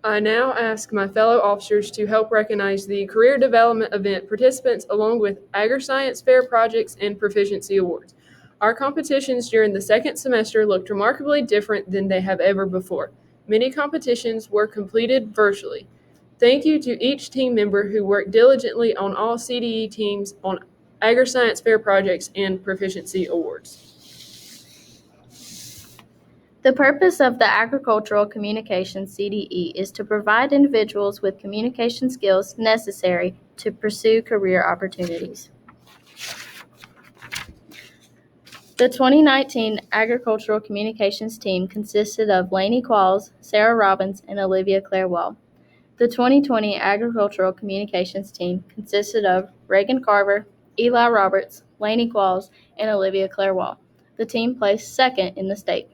I now ask my fellow officers to help recognize the career development event participants along with Agri-Science Fair projects and proficiency awards. Our competitions during the second semester looked remarkably different than they have ever before. Many competitions were completed virtually. Thank you to each team member who worked diligently on all CDE teams on Agri-Science Fair projects and proficiency awards. The purpose of the Agricultural Communications CDE is to provide individuals with communication skills necessary to pursue career opportunities. The 2019 Agricultural Communications team consisted of Lainey Qualls, Sarah Robbins, and Olivia Clairwell. The 2020 Agricultural Communications team consisted of Reagan Carver, Eli Roberts, Lainey Qualls, and Olivia Clairwell. The team placed second in the state.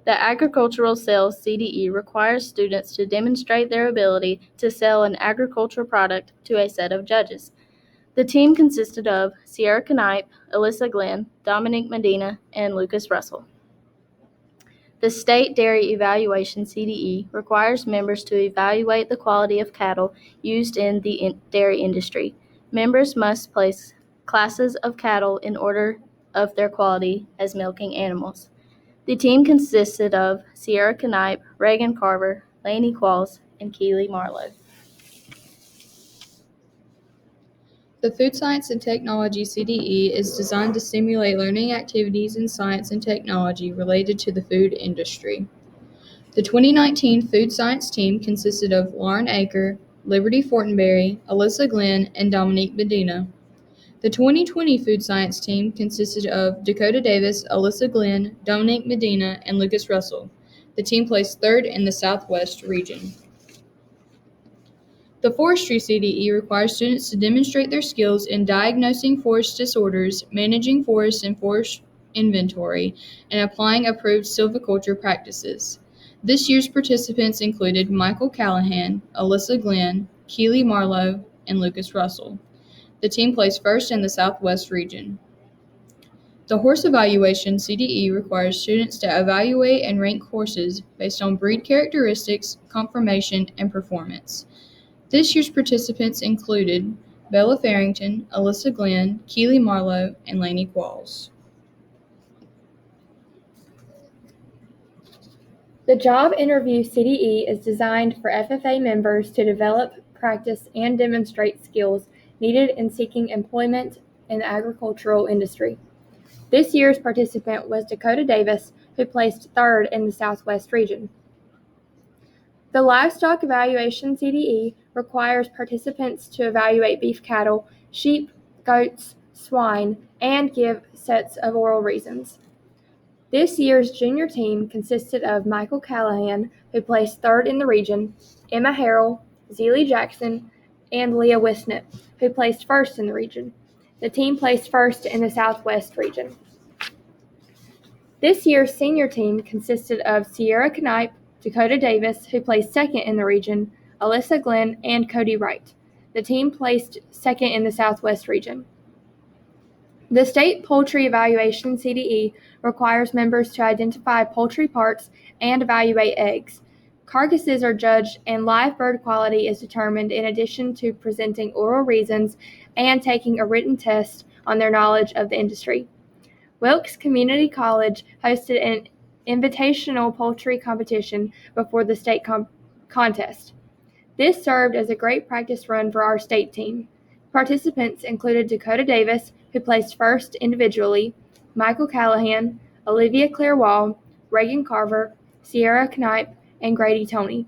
The Agricultural Sales CDE requires students to demonstrate their ability to sell an agricultural product to a set of judges. The team consisted of Sierra Knipe, Alyssa Glenn, Dominique Medina, and Lucas Russell. The State Dairy Evaluation CDE requires members to evaluate the quality of cattle used in the dairy industry. Members must place classes of cattle in order of their quality as milking animals. The team consisted of Sierra Knipe, Reagan Carver, Lainey Qualls, and Keely Marlowe. The Food Science and Technology CDE is designed to stimulate learning activities in science and technology related to the food industry. The 2019 Food Science team consisted of Lauren Aker, Liberty Fortenberry, Alyssa Glenn, and Dominique Medina. The 2020 Food Science team consisted of Dakota Davis, Alyssa Glenn, Dominique Medina, and Lucas Russell. The team placed third in the Southwest region. The Forestry CDE requires students to demonstrate their skills in diagnosing forest disorders, managing forests and forest inventory, and applying approved silviculture practices. This year's participants included Michael Callahan, Alyssa Glenn, Keely Marlowe, and Lucas Russell. The team placed first in the Southwest region. The Horse Evaluation CDE requires students to evaluate and rank horses based on breed characteristics, conformation, and performance. This year's participants included Bella Farrington, Alyssa Glenn, Keely Marlowe, and Lainey Qualls. The Job Interview CDE is designed for FFA members to develop, practice, and demonstrate skills needed in seeking employment in the agricultural industry. This year's participant was Dakota Davis, who placed third in the Southwest region. The Livestock Evaluation CDE requires participants to evaluate beef cattle, sheep, goats, swine, and give sets of oral reasons. This year's junior team consisted of Michael Callahan, who placed third in the region, Emma Harrell, Zelie Jackson, and Leah Wisnett, who placed first in the region. The team placed first in the Southwest region. This year's senior team consisted of Sierra Knipe, Dakota Davis, who placed second in the region, Alyssa Glenn, and Cody Wright. The team placed second in the Southwest region. The State Poultry Evaluation CDE requires members to identify poultry parts and evaluate eggs. Carcasses are judged and live bird quality is determined in addition to presenting oral reasons and taking a written test on their knowledge of the industry. Wilkes Community College hosted an invitational poultry competition before the state contest. This served as a great practice run for our state team. Participants included Dakota Davis, who placed first individually, Michael Callahan, Olivia Clairwell, Reagan Carver, Sierra Knipe, and Grady Toney.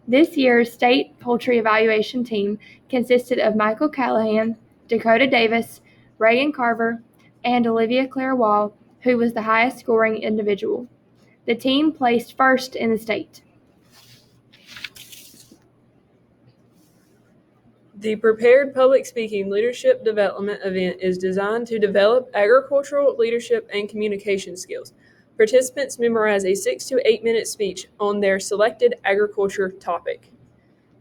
This year's state poultry evaluation team consisted of Michael Callahan, Dakota Davis, Reagan Carver, and Olivia Clairwell, who was the highest scoring individual. The team placed first in the state. The Prepared Public Speaking Leadership Development event is designed to develop agricultural leadership and communication skills. Participants memorize a 6 to 8 minute speech on their selected agriculture topic.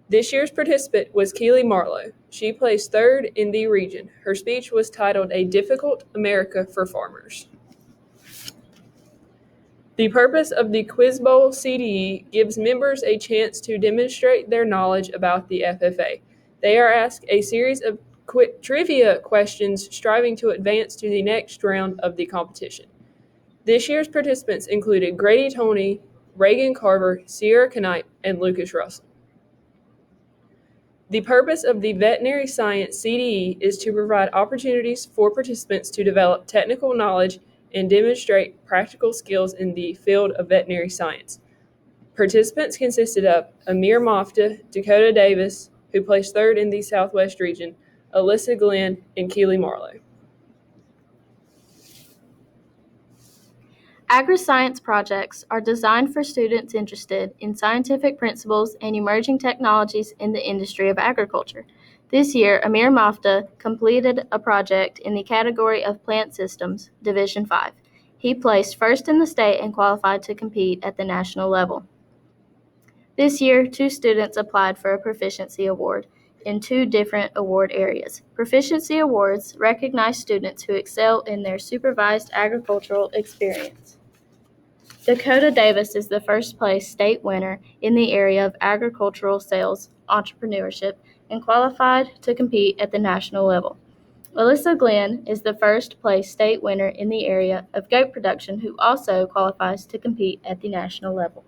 This year's participant was Keely Marlowe. She placed third in the region. Her speech was titled A Difficult America for Farmers. The purpose of the Quiz Bowl CDE gives members a chance to demonstrate their knowledge about the FFA. They are asked a series of quick trivia questions striving to advance to the next round of the competition. This year's participants included Grady Toney, Reagan Carver, Sierra Knipe, and Lucas Russell. The purpose of the Veterinary Science CDE is to provide opportunities for participants to develop technical knowledge and demonstrate practical skills in the field of veterinary science. Participants consisted of Amir Mofta, Dakota Davis, who placed third in the Southwest region, Alyssa Glenn, and Keely Marlowe. Agri-science projects are designed for students interested in scientific principles and emerging technologies in the industry of agriculture. This year, Amir Mafta completed a project in the category of Plant Systems, Division 5. He placed first in the state and qualified to compete at the national level. This year, 2 students applied for a proficiency award in 2 different award areas. Proficiency awards recognize students who excel in their supervised agricultural experience. Dakota Davis is the first place state winner in the area of agricultural sales entrepreneurship and qualified to compete at the national level. Alyssa Glenn is the first place state winner in the area of goat production who also qualifies to compete at the national level.